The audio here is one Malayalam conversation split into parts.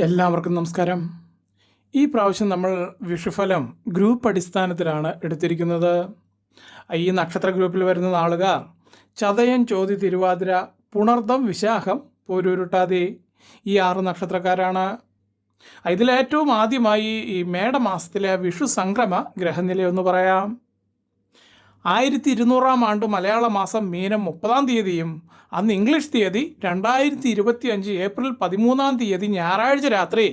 എല്ലാവർക്കും നമസ്കാരം. ഈ പ്രാവശ്യം നമ്മൾ വിഷുഫലം ഗ്രൂപ്പ് അടിസ്ഥാനത്തിലാണ് എടുത്തിരിക്കുന്നത്. ഈ നക്ഷത്ര ഗ്രൂപ്പിൽ വരുന്ന നാളുകാർ ചതയൻ, ചോതി, തിരുവാതിര, പുണർദം, വിശാഖം, പോരുരുട്ടാതി ഈ 6 നക്ഷത്രക്കാരാണ്. ഇതിലേറ്റവും ആദ്യമായി ഈ മേടമാസത്തിലെ വിഷു സംക്രമ ഗ്രഹനിലയൊന്ന് പറയാം. 1200 ആണ്ട് മലയാള മാസം മീനം 30-ാം തീയതിയും അന്ന് ഇംഗ്ലീഷ് തീയതി 2025 ഏപ്രിൽ 13-ാം തീയതി ഞായറാഴ്ച രാത്രി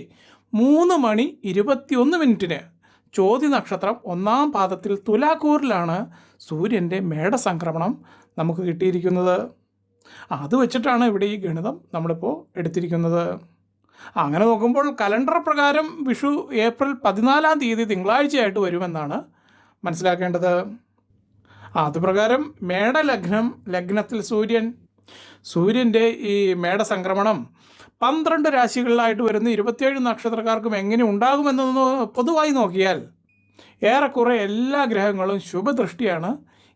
3:21 ചോതി നക്ഷത്രം 1-ാം പാദത്തിൽ തുലാക്കൂറിലാണ് സൂര്യൻ്റെ മേടസംക്രമണം നമുക്ക് കിട്ടിയിരിക്കുന്നത്. അത് വെച്ചിട്ടാണ് ഇവിടെ ഈ ഗണിതം നമ്മളിപ്പോൾ എടുത്തിരിക്കുന്നത്. അങ്ങനെ നോക്കുമ്പോൾ കലണ്ടർ പ്രകാരം വിഷു ഏപ്രിൽ 14-ാം തീയതി തിങ്കളാഴ്ചയായിട്ട് വരുമെന്നാണ് മനസ്സിലാക്കേണ്ടത്. അതുപ്രകാരം ലഗ്നത്തിൽ സൂര്യൻ്റെ ഈ മേടസംക്രമണം 12 രാശികളിലായിട്ട് വരുന്ന 27 നക്ഷത്രക്കാർക്കും എങ്ങനെ ഉണ്ടാകുമെന്നൊന്ന് പൊതുവായി നോക്കിയാൽ ഏറെക്കുറെ എല്ലാ ഗ്രഹങ്ങളും ശുഭദൃഷ്ടിയാണ്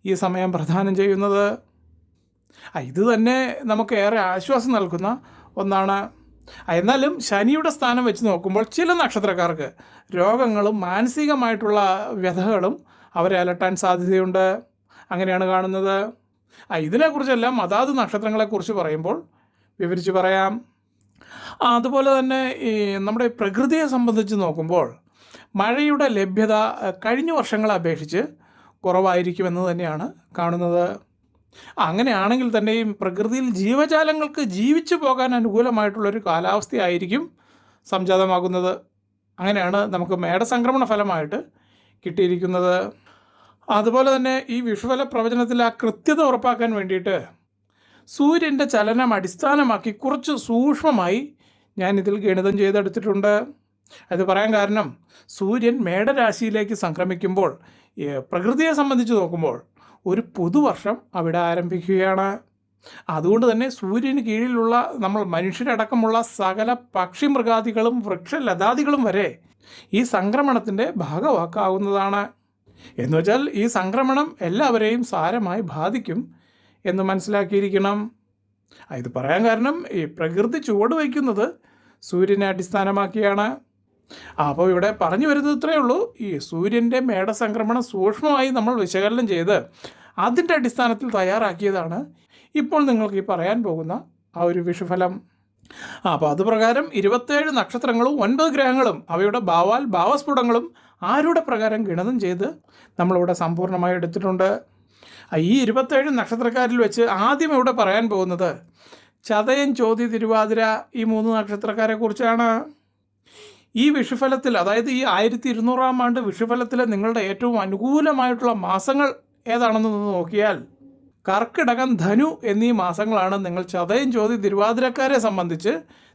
ഈ സമയം പ്രദാനം ചെയ്യുന്നത്. ഇത് തന്നെ നമുക്ക് ഏറെ ആശ്വാസം നൽകുന്ന ഒന്നാണ്. എന്നാലും ശനിയുടെ സ്ഥാനം വെച്ച് നോക്കുമ്പോൾ ചില നക്ഷത്രക്കാർക്ക് രോഗങ്ങളും മാനസികമായിട്ടുള്ള വ്യഥകളും അവരെ അലട്ടാൻ സാധ്യതയുണ്ട്. അങ്ങനെയാണ് കാണുന്നത്. ഇതിനെക്കുറിച്ചെല്ലാം അതാത് നക്ഷത്രങ്ങളെക്കുറിച്ച് പറയുമ്പോൾ വിവരിച്ച് പറയാം. അതുപോലെ തന്നെ ഈ നമ്മുടെ പ്രകൃതിയെ സംബന്ധിച്ച് നോക്കുമ്പോൾ മഴയുടെ ലഭ്യത കഴിഞ്ഞ വർഷങ്ങളെ അപേക്ഷിച്ച് കുറവായിരിക്കുമെന്ന് തന്നെയാണ് കാണുന്നത്. അങ്ങനെയാണെങ്കിൽ തന്നെയും പ്രകൃതിയിൽ ജീവജാലങ്ങൾക്ക് ജീവിച്ചു പോകാൻ അനുകൂലമായിട്ടുള്ളൊരു കാലാവസ്ഥയായിരിക്കും സംജാതമാകുന്നത്. അങ്ങനെയാണ് നമുക്ക് മേടസംക്രമണ ഫലമായിട്ട് കിട്ടിയിരിക്കുന്നത്. അതുപോലെ തന്നെ ഈ വിഷുഫല പ്രവചനത്തിൽ ആ കൃത്യത ഉറപ്പാക്കാൻ വേണ്ടിയിട്ട് സൂര്യൻ്റെ ചലനം അടിസ്ഥാനമാക്കി കുറച്ച് സൂക്ഷ്മമായി ഞാനിതിൽ ഗണിതം ചെയ്തെടുത്തിട്ടുണ്ട്. അത് പറയാൻ കാരണം സൂര്യൻ മേടരാശിയിലേക്ക് സംക്രമിക്കുമ്പോൾ പ്രകൃതിയെ സംബന്ധിച്ച് നോക്കുമ്പോൾ ഒരു പുതുവർഷം അവിടെ ആരംഭിക്കുകയാണ്. അതുകൊണ്ട് തന്നെ സൂര്യന് കീഴിലുള്ള നമ്മൾ മനുഷ്യരടക്കമുള്ള സകല പക്ഷിമൃഗാദികളും വൃക്ഷലതാദികളും വരെ ഈ സംക്രമണത്തിൻ്റെ ഭാഗവാക്കാവുന്നതാണ്. എന്നുവെച്ചാൽ ഈ സംക്രമണം എല്ലാവരെയും സാരമായി ബാധിക്കും എന്ന് മനസ്സിലാക്കിയിരിക്കണം. ഇത് പറയാൻ കാരണം ഈ പ്രകൃതി ചുവട് വയ്ക്കുന്നത് സൂര്യനെ അടിസ്ഥാനമാക്കിയാണ്. അപ്പോൾ ഇവിടെ പറഞ്ഞു വരുന്നത് ഇത്രയേ ഉള്ളൂ. ഈ സൂര്യൻ്റെ മേടസംക്രമണം സൂക്ഷ്മമായി നമ്മൾ വിശകലനം ചെയ്ത് അതിൻ്റെ അടിസ്ഥാനത്തിൽ തയ്യാറാക്കിയതാണ് ഇപ്പോൾ നിങ്ങൾക്ക് ഈ പറയാൻ പോകുന്ന ആ ഒരു വിഷുഫലം. അപ്പോൾ അതുപ്രകാരം 27 നക്ഷത്രങ്ങളും 9 ഗ്രഹങ്ങളും അവയുടെ ഭാവസ്ഫുടങ്ങളും ആരുടെ പ്രകാരം ഗണിതം ചെയ്ത് നമ്മളിവിടെ സമ്പൂർണ്ണമായി എടുത്തിട്ടുണ്ട്. ഈ 27 നക്ഷത്രക്കാരിൽ വെച്ച് ആദ്യം ഇവിടെ പറയാൻ പോകുന്നത് ചതയൻ, ചോതി, തിരുവാതിര ഈ 3 നക്ഷത്രക്കാരെ കുറിച്ചാണ്. ഈ വിഷുഫലത്തിൽ, അതായത് ഈ 1200 ആണ്ട് വിഷുഫലത്തിൽ നിങ്ങളുടെ ഏറ്റവും അനുകൂലമായിട്ടുള്ള മാസങ്ങൾ ഏതാണെന്ന് നോക്കിയാൽ കർക്കിടകം, ധനു എന്നീ മാസങ്ങളാണ് നിങ്ങൾ ചതയൻ, ചോതി, തിരുവാതിരക്കാരെ സംബന്ധിച്ച്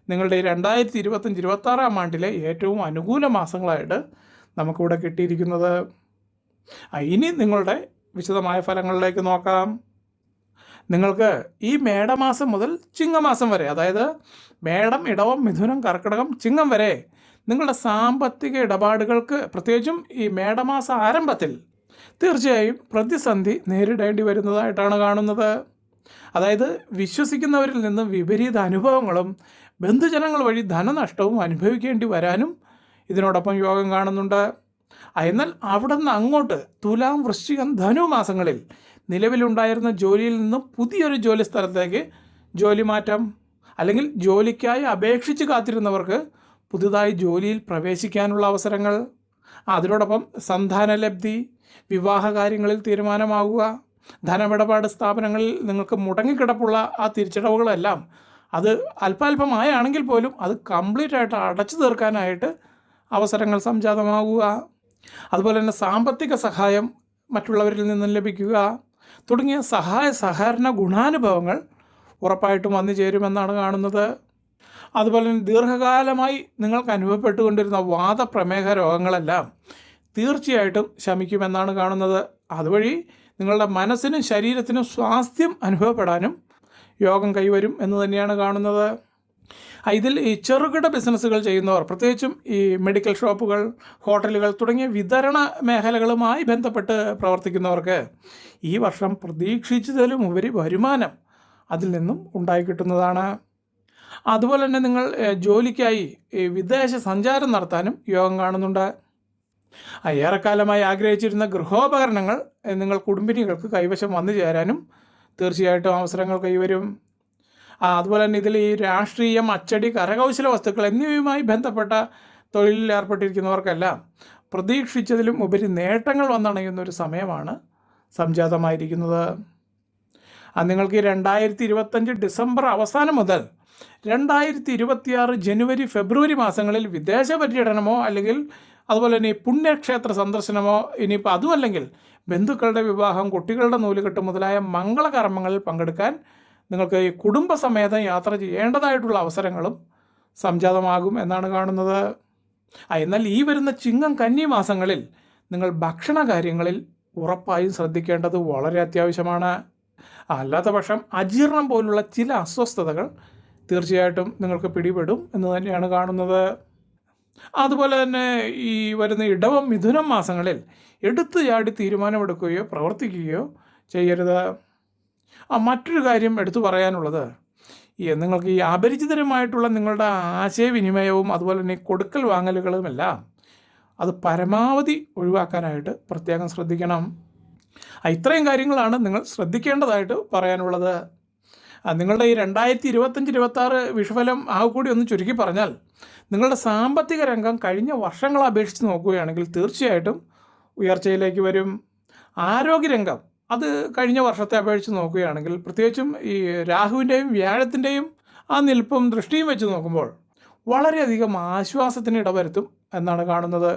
നിങ്ങളുടെ 2025-26 ആണ്ടിലെ ഏറ്റവും അനുകൂല മാസങ്ങളായിട്ട് നമുക്കിവിടെ കിട്ടിയിരിക്കുന്നത്. ഇനി നിങ്ങളുടെ വിശദമായ ഫലങ്ങളിലേക്ക് നോക്കാം. നിങ്ങൾക്ക് ഈ മേടമാസം മുതൽ ചിങ്ങമാസം വരെ, അതായത് മേടം, ഇടവം, മിഥുനം, കർക്കിടകം, ചിങ്ങം വരെ നിങ്ങളുടെ സാമ്പത്തിക ഇടപാടുകൾക്ക് പ്രത്യേകിച്ചും ഈ മേടമാസ ആരംഭത്തിൽ തീർച്ചയായും പ്രതിസന്ധി നേരിടേണ്ടി വരുന്നതായിട്ടാണ് കാണുന്നത്. അതായത് വിശ്വസിക്കുന്നവരിൽ നിന്ന് വിപരീത അനുഭവങ്ങളും ബന്ധുജനങ്ങൾ വഴി ധനനഷ്ടവും അനുഭവിക്കേണ്ടി വരാനും ഇതിനോടൊപ്പം യോഗം കാണുന്നുണ്ട്. എന്നാൽ അവിടെ നിന്ന് അങ്ങോട്ട് തുലാം, വൃശ്ചികം, ധനു മാസങ്ങളിൽ നിലവിലുണ്ടായിരുന്ന ജോലിയിൽ നിന്നും പുതിയൊരു ജോലി സ്ഥലത്തേക്ക് ജോലി മാറ്റം, അല്ലെങ്കിൽ ജോലിക്കായി അപേക്ഷിച്ച് കാത്തിരുന്നവർക്ക് പുതുതായി ജോലിയിൽ പ്രവേശിക്കാനുള്ള അവസരങ്ങൾ, അതിനോടൊപ്പം സന്താനലബ്ധി, വിവാഹ കാര്യങ്ങളിൽ തീരുമാനമാകുക, ധനമിടപാട് സ്ഥാപനങ്ങളിൽ നിങ്ങൾക്ക് മുടങ്ങിക്കിടപ്പുള്ള ആ തിരിച്ചടവുകളെല്ലാം അത് അല്പാൽപമായാണെങ്കിൽ പോലും അത് കംപ്ലീറ്റ് ആയിട്ട് അടച്ചു തീർക്കാനായിട്ട് അവസരങ്ങൾ സംജാതമാകുക. അതുപോലെ തന്നെ സാമ്പത്തിക സഹായം മറ്റുള്ളവരിൽ നിന്നും ലഭിക്കുക തുടങ്ങിയ സഹായ സഹകരണ ഗുണാനുഭവങ്ങൾ ഉറപ്പായിട്ടും വന്നു ചേരുമെന്നാണ് കാണുന്നത്. അതുപോലെ തന്നെ ദീർഘകാലമായി നിങ്ങൾക്ക് അനുഭവപ്പെട്ടുകൊണ്ടിരുന്ന വാതപ്രമേഹ രോഗങ്ങളെല്ലാം തീർച്ചയായിട്ടും ശമിക്കുമെന്നാണ് കാണുന്നത്. അതുവഴി നിങ്ങളുടെ മനസ്സിനും ശരീരത്തിനും സ്വാസ്ഥ്യം അനുഭവപ്പെടാനും യോഗം കൈവരും എന്ന് തന്നെയാണ് കാണുന്നത്. ഇതിൽ ഈ ചെറുകിട ബിസിനസ്സുകൾ ചെയ്യുന്നവർ, പ്രത്യേകിച്ചും ഈ മെഡിക്കൽ ഷോപ്പുകൾ, ഹോട്ടലുകൾ തുടങ്ങിയ വിതരണ മേഖലകളുമായി ബന്ധപ്പെട്ട് പ്രവർത്തിക്കുന്നവർക്ക് ഈ വർഷം പ്രതീക്ഷിച്ചതിലും ഉപരി വരുമാനം അതിൽ നിന്നും ഉണ്ടായിക്കിട്ടുന്നതാണ്. അതുപോലെ തന്നെ നിങ്ങൾ ജോലിക്കായി വിദേശ സഞ്ചാരം നടത്താനും യോഗം കാണുന്നുണ്ട്. ഏറെക്കാലമായി ആഗ്രഹിച്ചിരുന്ന ഗൃഹോപകരണങ്ങൾ നിങ്ങൾ കുടുംബിനികൾക്ക് കൈവശം വന്നു ചേരാനും തീർച്ചയായിട്ടും അവസരങ്ങൾ കൈവരും. അതുപോലെ തന്നെ ഇതിൽ ഈ രാഷ്ട്രീയം, അച്ചടി, കരകൗശല വസ്തുക്കൾ എന്നിവയുമായി ബന്ധപ്പെട്ട തൊഴിലിൽ ഏർപ്പെട്ടിരിക്കുന്നവർക്കെല്ലാം പ്രതീക്ഷിച്ചതിലും ഉപരി നേട്ടങ്ങൾ വന്നണയുന്ന ഒരു സമയമാണ് സംജാതമായിരിക്കുന്നത്. നിങ്ങൾക്ക് 2025 ഡിസംബർ അവസാനം മുതൽ 2026 ജനുവരി ഫെബ്രുവരി മാസങ്ങളിൽ വിദേശ പര്യടനമോ അല്ലെങ്കിൽ അതുപോലെ തന്നെ പുണ്യക്ഷേത്ര സന്ദർശനമോ, ഇനിയിപ്പോൾ അതുമല്ലെങ്കിൽ ബന്ധുക്കളുടെ വിവാഹം, കുട്ടികളുടെ നൂലുകെട്ട് മുതലായ മംഗളകർമ്മങ്ങളിൽ പങ്കെടുക്കാൻ നിങ്ങൾക്ക് ഈ കുടുംബസമേതം യാത്ര ചെയ്യേണ്ടതായിട്ടുള്ള അവസരങ്ങളും സംജാതമാകും എന്നാണ് കാണുന്നത്. എന്നാൽ ഈ വരുന്ന ചിങ്ങം, കന്നി മാസങ്ങളിൽ നിങ്ങൾ ഭക്ഷണ കാര്യങ്ങളിൽ ഉറപ്പായും ശ്രദ്ധിക്കേണ്ടത് വളരെ അത്യാവശ്യമാണ്. അല്ലാത്ത പക്ഷം അജീർണം പോലുള്ള ചില അസ്വസ്ഥതകൾ തീർച്ചയായിട്ടും നിങ്ങൾക്ക് പിടിപെടും എന്ന് തന്നെയാണ് കാണുന്നത്. അതുപോലെ തന്നെ ഈ വരുന്ന ഇടവം, മിഥുനം മാസങ്ങളിൽ എടുത്തു ചാടി തീരുമാനമെടുക്കുകയോ പ്രവർത്തിക്കുകയോ ചെയ്യരുത്. മറ്റൊരു കാര്യം എടുത്തു പറയാനുള്ളത്, നിങ്ങൾക്ക് ഈ അപരിചിതരുമായിട്ടുള്ള നിങ്ങളുടെ ആശയവിനിമയവും അതുപോലെ തന്നെ കൊടുക്കൽ വാങ്ങലുകളുമെല്ലാം അത് പരമാവധി ഒഴിവാക്കാനായിട്ട് പ്രത്യേകം ശ്രദ്ധിക്കണം. ഇത്രയും കാര്യങ്ങളാണ് നിങ്ങൾ ശ്രദ്ധിക്കേണ്ടതായിട്ട് പറയാനുള്ളത്. നിങ്ങളുടെ ഈ 2025-26 വിഷുഫലം കൂടി ഒന്ന് ചുരുക്കി പറഞ്ഞാൽ, നിങ്ങളുടെ സാമ്പത്തിക രംഗം കഴിഞ്ഞ വർഷങ്ങളെ അപേക്ഷിച്ച് നോക്കുകയാണെങ്കിൽ തീർച്ചയായിട്ടും ഉയർച്ചയിലേക്ക് വരും. ആരോഗ്യരംഗം അത് കഴിഞ്ഞ വർഷത്തെ അപേക്ഷിച്ച് നോക്കുകയാണെങ്കിൽ, പ്രത്യേകിച്ചും ഈ രാഹുവിൻ്റെയും വ്യാഴത്തിൻ്റെയും ആ നിൽപ്പും ദൃഷ്ടിയും വെച്ച് നോക്കുമ്പോൾ വളരെയധികം ആശ്വാസത്തിന് ഇടവരുത്തും എന്നാണ് കാണുന്നത്.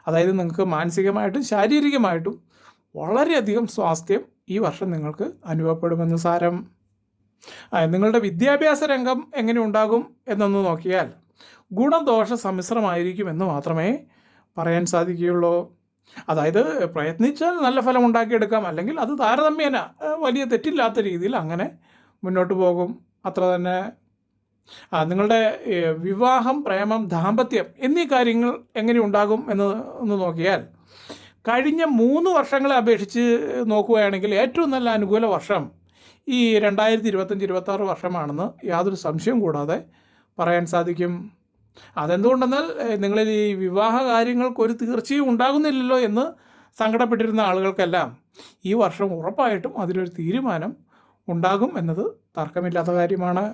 അതായത് നിങ്ങൾക്ക് മാനസികമായിട്ടും ശാരീരികമായിട്ടും വളരെയധികം സ്വാസ്ഥ്യം ഈ വർഷം നിങ്ങൾക്ക് അനുഭവപ്പെടുമെന്ന് സാരം. നിങ്ങളുടെ വിദ്യാഭ്യാസ രംഗം എങ്ങനെ ഉണ്ടാകും എന്നൊന്ന് നോക്കിയാൽ ഗുണദോഷ സമ്മിശ്രമായിരിക്കുമെന്ന് മാത്രമേ പറയാൻ സാധിക്കുകയുള്ളൂ. അതായത് പ്രയത്നിച്ചാൽ നല്ല ഫലം ഉണ്ടാക്കിയെടുക്കാം, അല്ലെങ്കിൽ അത് താരതമ്യേന വലിയ തെറ്റില്ലാത്ത രീതിയിൽ അങ്ങനെ മുന്നോട്ട് പോകും, അത്ര തന്നെ. നിങ്ങളുടെ വിവാഹം, പ്രേമം, ദാമ്പത്യം എന്നീ കാര്യങ്ങൾ എങ്ങനെ ഉണ്ടാകും എന്ന് ഒന്ന് നോക്കിയാൽ കഴിഞ്ഞ 3 വർഷങ്ങളെ അപേക്ഷിച്ച് നോക്കുകയാണെങ്കിൽ ഏറ്റവും നല്ല അനുകൂല വർഷം ഈ 2025-26 വർഷമാണെന്ന് യാതൊരു സംശയവും കൂടാതെ പറയാൻ സാധിക്കും. അതെന്തുകൊണ്ടെന്നാൽ നിങ്ങളിൽ ഈ വിവാഹ കാര്യങ്ങൾക്കൊരു തീർച്ചയും ഉണ്ടാകുന്നില്ലല്ലോ എന്ന് സങ്കടപ്പെട്ടിരുന്ന ആളുകൾക്കെല്ലാം ഈ വർഷം ഉറപ്പായിട്ടും അതിലൊരു തീരുമാനം ഉണ്ടാകും എന്നത് തർക്കമില്ലാത്ത കാര്യമാണ്.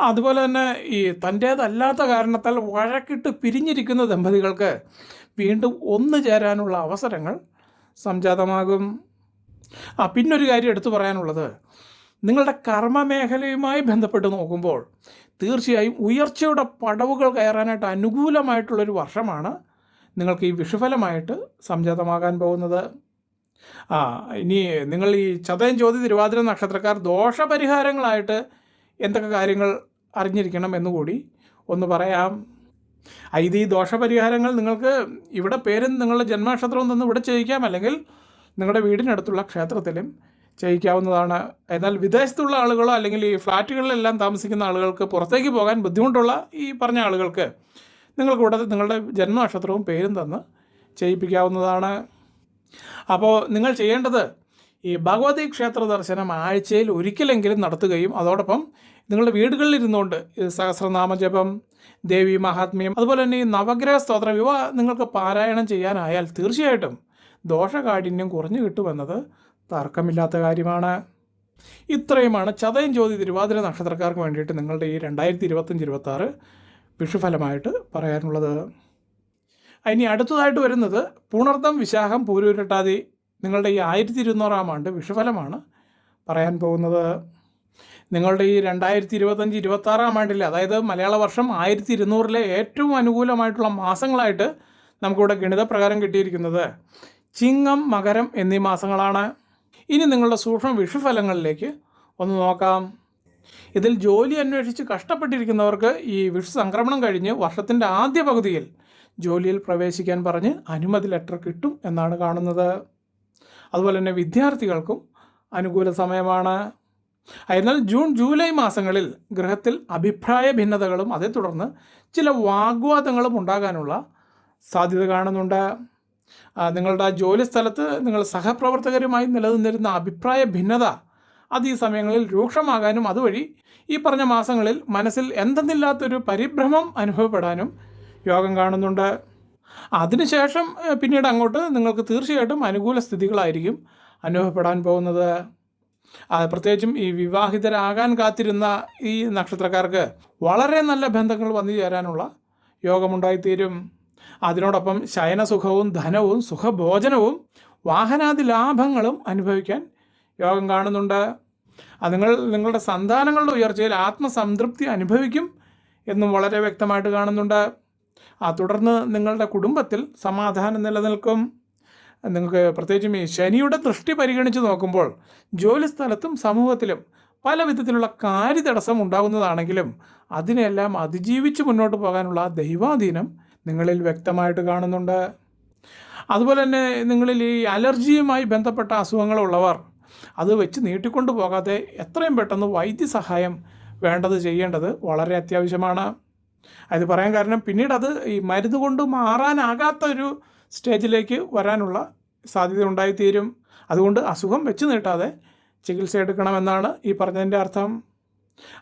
അതുപോലെ തന്നെ ഈ തൻ്റേതല്ലാത്ത കാരണത്താൽ വഴക്കിട്ട് പിരിഞ്ഞിരിക്കുന്ന ദമ്പതികൾക്ക് വീണ്ടും ഒന്നു ചേരാനുള്ള അവസരങ്ങൾ സംജാതമാകും. പിന്നൊരു കാര്യം എടുത്തു പറയാനുള്ളത്, നിങ്ങളുടെ കർമ്മമേഖലയുമായി ബന്ധപ്പെട്ട് നോക്കുമ്പോൾ തീർച്ചയായും ഉയർച്ചയുടെ പടവുകൾ കയറാനായിട്ട് അനുകൂലമായിട്ടുള്ളൊരു വർഷമാണ് നിങ്ങൾക്ക് ഈ വിഷുഫലമായിട്ട് സംജാതമാകാൻ പോകുന്നത്. ഇനി നിങ്ങൾ ഈ ചതയം, ചോതി, തിരുവാതിര നക്ഷത്രക്കാർ ദോഷപരിഹാരങ്ങളായിട്ട് എന്തൊക്കെ കാര്യങ്ങൾ അറിഞ്ഞിരിക്കണം എന്നുകൂടി ഒന്ന് പറയാം. ഇത് ഈ ദോഷപരിഹാരങ്ങൾ നിങ്ങൾക്ക് ഇവിടെ പേരും നിങ്ങളുടെ ജന്മനക്ഷത്രവും തന്ന് ഇവിടെ ചെയ്യിക്കാം, അല്ലെങ്കിൽ നിങ്ങളുടെ വീടിനടുത്തുള്ള ക്ഷേത്രത്തിലും ചെയ്യിക്കാവുന്നതാണ്. എന്നാൽ വിദേശത്തുള്ള ആളുകളോ അല്ലെങ്കിൽ ഈ ഫ്ലാറ്റുകളിലെല്ലാം താമസിക്കുന്ന ആളുകൾക്ക്, പുറത്തേക്ക് പോകാൻ ബുദ്ധിമുട്ടുള്ള ഈ പറഞ്ഞ ആളുകൾക്ക് നിങ്ങൾക്കിവിടെ നിങ്ങളുടെ ജന്മനക്ഷത്രവും പേരും തന്ന് ചെയ്യിപ്പിക്കാവുന്നതാണ്. അപ്പോൾ നിങ്ങൾ ചെയ്യേണ്ടത് ഈ ഭഗവതി ക്ഷേത്ര ദർശനം ആഴ്ചയിൽ ഒരിക്കലെങ്കിലും നടത്തുകയും അതോടൊപ്പം നിങ്ങളുടെ വീടുകളിൽ ഇരുന്നുകൊണ്ട് സഹസ്രനാമ ജപം, ദേവി മഹാത്മ്യം, അതുപോലെ തന്നെ ഈ നവഗ്രഹ സ്തോത്രം ഇവ നിങ്ങൾക്ക് പാരായണം ചെയ്യാനായാൽ തീർച്ചയായിട്ടും ദോഷകാഠിന്യം കുറഞ്ഞു കിട്ടുമെന്നത് തർക്കമില്ലാത്ത കാര്യമാണ്. ഇത്രയുമാണ് ചതയം, ചോതി, തിരുവാതിര നക്ഷത്രക്കാർക്ക് വേണ്ടിയിട്ട് നിങ്ങളുടെ ഈ 2025-26 വിഷുഫലമായിട്ട് പറയാനുള്ളത്. ഇനി അടുത്തതായിട്ട് വരുന്നത് പുണർദം, വിശാഖം, പൂരുരുട്ടാതി നിങ്ങളുടെ ഈ 1200-ാം ആണ്ട് വിഷുഫലമാണ് പറയാൻ പോകുന്നത്. നിങ്ങളുടെ ഈ 2025-26 ആണ്ടിലെ, അതായത് മലയാള വർഷം 1200-ലെ ഏറ്റവും അനുകൂലമായിട്ടുള്ള മാസങ്ങളായിട്ട് നമുക്കിവിടെ ഗണിതപ്രകാരം കിട്ടിയിരിക്കുന്നത് ചിങ്ങം, മകരം എന്നീ മാസങ്ങളാണ്. ഇനി നിങ്ങളുടെ സൂക്ഷ്മ വിഷുഫലങ്ങളിലേക്ക് ഒന്ന് നോക്കാം. ഇതിൽ ജോലി അന്വേഷിച്ച് കഷ്ടപ്പെട്ടിരിക്കുന്നവർക്ക് ഈ വിഷു സംക്രമണം കഴിഞ്ഞ് വർഷത്തിൻ്റെ ആദ്യ പകുതിയിൽ ജോലിയിൽ പ്രവേശിക്കാൻ പറഞ്ഞ് അനുമതി ലെറ്റർ കിട്ടും എന്നാണ് കാണുന്നത്. അതുപോലെ തന്നെ വിദ്യാർത്ഥികൾക്കും അനുകൂല സമയമാണ്. എന്നാൽ ജൂൺ, ജൂലൈ മാസങ്ങളിൽ ഗൃഹത്തിൽ അഭിപ്രായ ഭിന്നതകളും അതേ തുടർന്ന് ചില വാഗ്വാദങ്ങളും ഉണ്ടാകാനുള്ള സാധ്യത കാണുന്നുണ്ട്. നിങ്ങളുടെ ജോലി സ്ഥലത്ത് നിങ്ങൾ സഹപ്രവർത്തകരുമായി നിലനിന്നിരുന്ന അഭിപ്രായ ഭിന്നത അത് ഈ സമയങ്ങളിൽ രൂക്ഷമാകാനും അതുവഴി ഈ പറഞ്ഞ മാസങ്ങളിൽ മനസ്സിൽ എന്തെന്നില്ലാത്തൊരു പരിഭ്രമം അനുഭവപ്പെടാനും യോഗം കാണുന്നുണ്ട്. അതിനുശേഷം പിന്നീട് അങ്ങോട്ട് നിങ്ങൾക്ക് തീർച്ചയായിട്ടും അനുകൂല സ്ഥിതികളായിരിക്കും അനുഭവപ്പെടാൻ പോകുന്നത്. പ്രത്യേകിച്ചും ഈ വിവാഹിതരാകാൻ കാത്തിരുന്ന ഈ നക്ഷത്രക്കാർക്ക് വളരെ നല്ല ബന്ധങ്ങൾ വന്നു ചേരാനുള്ള യോഗമുണ്ടായിത്തീരും. അതിനോടൊപ്പം ശയനസുഖവും ധനവും സുഖഭോജനവും വാഹനാദി ലാഭങ്ങളും അനുഭവിക്കാൻ യോഗം കാണുന്നുണ്ട്. നിങ്ങളുടെ സന്താനങ്ങളുടെ ഉയർച്ചയിൽ ആത്മസംതൃപ്തി അനുഭവിക്കും എന്നും വളരെ വ്യക്തമായിട്ട് കാണുന്നുണ്ട്. തുടർന്ന് നിങ്ങളുടെ കുടുംബത്തിൽ സമാധാനം നിലനിൽക്കും. നിങ്ങൾക്ക് പ്രത്യേകിച്ചും ഈ ശനിയുടെ ദൃഷ്ടി പരിഗണിച്ച് നോക്കുമ്പോൾ ജോലിസ്ഥലത്തും സമൂഹത്തിലും പല വിധത്തിലുള്ള കാര്യതടസ്സം ഉണ്ടാകുന്നതാണെങ്കിലും അതിനെല്ലാം അതിജീവിച്ച് മുന്നോട്ട് പോകാനുള്ള ദൈവാധീനം നിങ്ങളിൽ വ്യക്തമായിട്ട് കാണുന്നുണ്ട്. അതുപോലെ തന്നെ നിങ്ങളിൽ ഈ അലർജിയുമായി ബന്ധപ്പെട്ട അസുഖങ്ങളുള്ളവർ അത് വെച്ച് നീട്ടിക്കൊണ്ടു പോകാതെ എത്രയും പെട്ടെന്ന് വൈദ്യസഹായം ചെയ്യേണ്ടത് വളരെ അത്യാവശ്യമാണ്. അത് പറയാൻ കാരണം പിന്നീട് അത് ഈ മരുന്ന് കൊണ്ട് മാറാനാകാത്ത ഒരു സ്റ്റേജിലേക്ക് വരാനുള്ള സാധ്യത ഉണ്ടായിത്തീരും. അതുകൊണ്ട് അസുഖം വെച്ച് നീട്ടാതെ ചികിത്സ എടുക്കണമെന്നാണ് ഈ പറഞ്ഞതിൻ്റെ അർത്ഥം.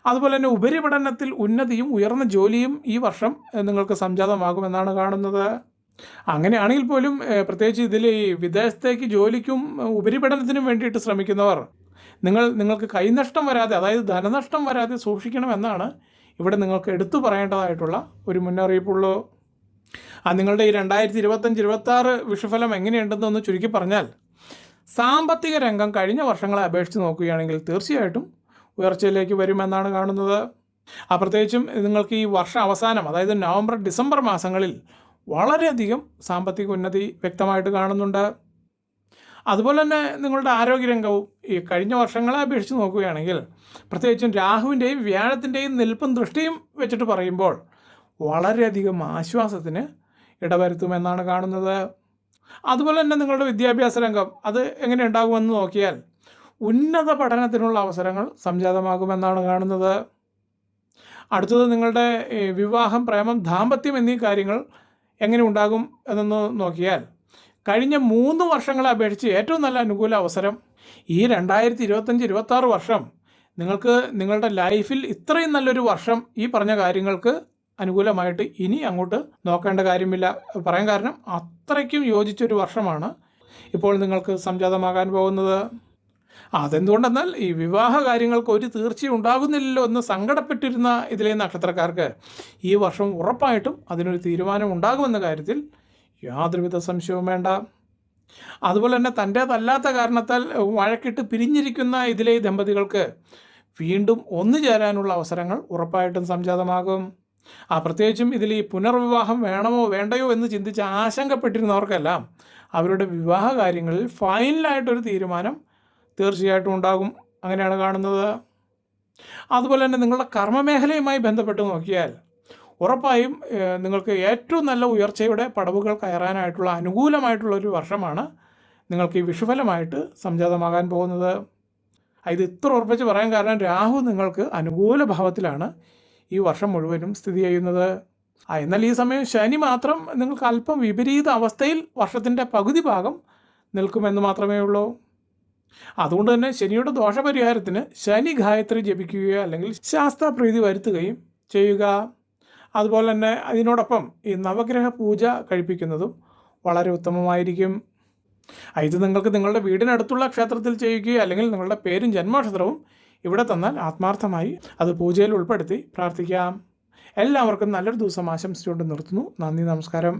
അതുപോലെ തന്നെ ഉപരിപഠനത്തിൽ ഉന്നതിയും ഉയർന്ന ജോലിയും ഈ വർഷം നിങ്ങൾക്ക് സംജാതമാകുമെന്നാണ് കാണുന്നത്. അങ്ങനെയാണെങ്കിൽ പോലും പ്രത്യേകിച്ച് ഇതിൽ ഈ വിദേശത്തേക്ക് ജോലിക്കും ഉപരിപഠനത്തിനും വേണ്ടിയിട്ട് ശ്രമിക്കുന്നവർ നിങ്ങൾക്ക് കൈനഷ്ടം വരാതെ, അതായത് ധനനഷ്ടം വരാതെ സൂക്ഷിക്കണമെന്നാണ് ഇവിടെ നിങ്ങൾക്ക് എടുത്തു പറയേണ്ടതായിട്ടുള്ള ഒരു മുന്നറിയിപ്പുള്ളൂ. നിങ്ങളുടെ ഈ 2025-26 വിഷുഫലം എങ്ങനെയുണ്ടെന്നൊന്ന് ചുരുക്കി പറഞ്ഞാൽ, സാമ്പത്തിക രംഗം കഴിഞ്ഞ വർഷങ്ങളെ അപേക്ഷിച്ച് നോക്കുകയാണെങ്കിൽ തീർച്ചയായിട്ടും ഉയർച്ചയിലേക്ക് വരുമെന്നാണ് കാണുന്നത്. പ്രത്യേകിച്ചും നിങ്ങൾക്ക് ഈ വർഷ അവസാനം, അതായത് നവംബർ ഡിസംബർ മാസങ്ങളിൽ വളരെയധികം സാമ്പത്തിക ഉന്നതി വ്യക്തമായിട്ട് കാണുന്നുണ്ട്. അതുപോലെ തന്നെ നിങ്ങളുടെ ആരോഗ്യരംഗവും ഈ കഴിഞ്ഞ വർഷങ്ങളെ അപേക്ഷിച്ച് നോക്കുകയാണെങ്കിൽ പ്രത്യേകിച്ചും രാഹുവിൻ്റെയും വ്യാഴത്തിൻ്റെയും നിൽപ്പും ദൃഷ്ടിയും വെച്ചിട്ട് പറയുമ്പോൾ വളരെയധികം ആശ്വാസത്തിന് ഇടവരുത്തുമെന്നാണ് കാണുന്നത്. അതുപോലെ തന്നെ നിങ്ങളുടെ വിദ്യാഭ്യാസ രംഗം അത് എങ്ങനെ ഉണ്ടാകുമെന്ന് നോക്കിയാൽ ഉന്നത പഠനത്തിനുള്ള അവസരങ്ങൾ സംജാതമാകുമെന്നാണ് കാണുന്നത്. അടുത്തത് നിങ്ങളുടെ വിവാഹം, പ്രേമം, ദാമ്പത്യം എന്നീ കാര്യങ്ങൾ എങ്ങനെ ഉണ്ടാകും എന്നൊന്ന് നോക്കിയാൽ കഴിഞ്ഞ 3 വർഷങ്ങളെ അപേക്ഷിച്ച് ഏറ്റവും നല്ല അനുകൂല അവസരം ഈ 2025-26 വർഷം നിങ്ങൾക്ക് നിങ്ങളുടെ ലൈഫിൽ ഇത്രയും നല്ലൊരു വർഷം ഈ പറഞ്ഞ കാര്യങ്ങൾക്ക് അനുകൂലമായിട്ട് ഇനി അങ്ങോട്ട് നോക്കേണ്ട കാര്യമില്ല. പറയാൻ കാരണം അത്രയ്ക്കും യോജിച്ചൊരു വർഷമാണ് ഇപ്പോൾ നിങ്ങൾക്ക് സംജാതമാകാൻ പോകുന്നത്. അതെന്തുകൊണ്ടെന്നാൽ ഈ വിവാഹ കാര്യങ്ങൾക്ക് ഒരു തീർച്ചയും ഉണ്ടാകുന്നില്ലല്ലോ എന്ന് സങ്കടപ്പെട്ടിരുന്ന ഇതിലെ നക്ഷത്രക്കാർക്ക് ഈ വർഷം ഉറപ്പായിട്ടും അതിനൊരു തീരുമാനം ഉണ്ടാകുമെന്ന കാര്യത്തിൽ യാതൊരുവിധ സംശയവും വേണ്ട. അതുപോലെ തന്നെ തൻ്റേതല്ലാത്ത കാരണത്താൽ വഴക്കിട്ട് പിരിഞ്ഞിരിക്കുന്ന ഇതിലെ ദമ്പതികൾക്ക് വീണ്ടും ഒന്നു ചേരാനുള്ള അവസരങ്ങൾ ഉറപ്പായിട്ടും സംജാതമാകും. പ്രത്യേകിച്ചും ഇതിൽ ഈ പുനർവിവാഹം വേണമോ വേണ്ടയോ എന്ന് ചിന്തിച്ച് ആശങ്കപ്പെട്ടിരുന്നവർക്കെല്ലാം അവരുടെ വിവാഹ കാര്യങ്ങളിൽ ഫൈനലായിട്ടൊരു തീരുമാനം തീർച്ചയായിട്ടും ഉണ്ടാകും. അങ്ങനെയാണ് കാണുന്നത്. അതുപോലെ തന്നെ നിങ്ങളുടെ കർമ്മമേഖലയുമായി ബന്ധപ്പെട്ട് നോക്കിയാൽ ഉറപ്പായും നിങ്ങൾക്ക് ഏറ്റവും നല്ല ഉയർച്ചയുടെ പടവുകൾ കയറാനായിട്ടുള്ള അനുകൂലമായിട്ടുള്ളൊരു വർഷമാണ് നിങ്ങൾക്ക് ഈ വിഷുഫലമായിട്ട് സംജാതമാകാൻ പോകുന്നത്. ഇത് ഇത്ര ഉറപ്പിച്ച് പറയാൻ കാരണം രാഹു നിങ്ങൾക്ക് അനുകൂല ഭാവത്തിലാണ് ഈ വർഷം മുഴുവനും സ്ഥിതി ചെയ്യുന്നത്. എന്നാൽ ഈ സമയം ശനി മാത്രം നിങ്ങൾക്ക് അല്പം വിപരീത അവസ്ഥയിൽ വർഷത്തിൻ്റെ പകുതി ഭാഗം നിൽക്കുമെന്ന് മാത്രമേ ഉള്ളൂ. അതുകൊണ്ട് തന്നെ ശനിയുടെ ദോഷപരിഹാരത്തിന് ശനി ഗായത്രി ജപിക്കുകയോ അല്ലെങ്കിൽ ശാസ്താപ്രീതി വരുത്തുകയും ചെയ്യുക. അതുപോലെ തന്നെ അതിനോടൊപ്പം ഈ നവഗ്രഹ പൂജ കഴിപ്പിക്കുന്നതും വളരെ ഉത്തമമായിരിക്കും. ഇത് നിങ്ങൾക്ക് നിങ്ങളുടെ വീടിനടുത്തുള്ള ക്ഷേത്രത്തിൽ ചെയ്യുകയോ അല്ലെങ്കിൽ നിങ്ങളുടെ പേരും ജന്മനക്ഷത്രവും ഇവിടെ തന്നാൽ ആത്മാർത്ഥമായി അത് പൂജയിൽ ഉൾപ്പെടുത്തി പ്രാർത്ഥിക്കാം. എല്ലാവർക്കും നല്ലൊരു ദിവസം ആശംസിച്ചുകൊണ്ട് നിർത്തുന്നു. നന്ദി, നമസ്കാരം.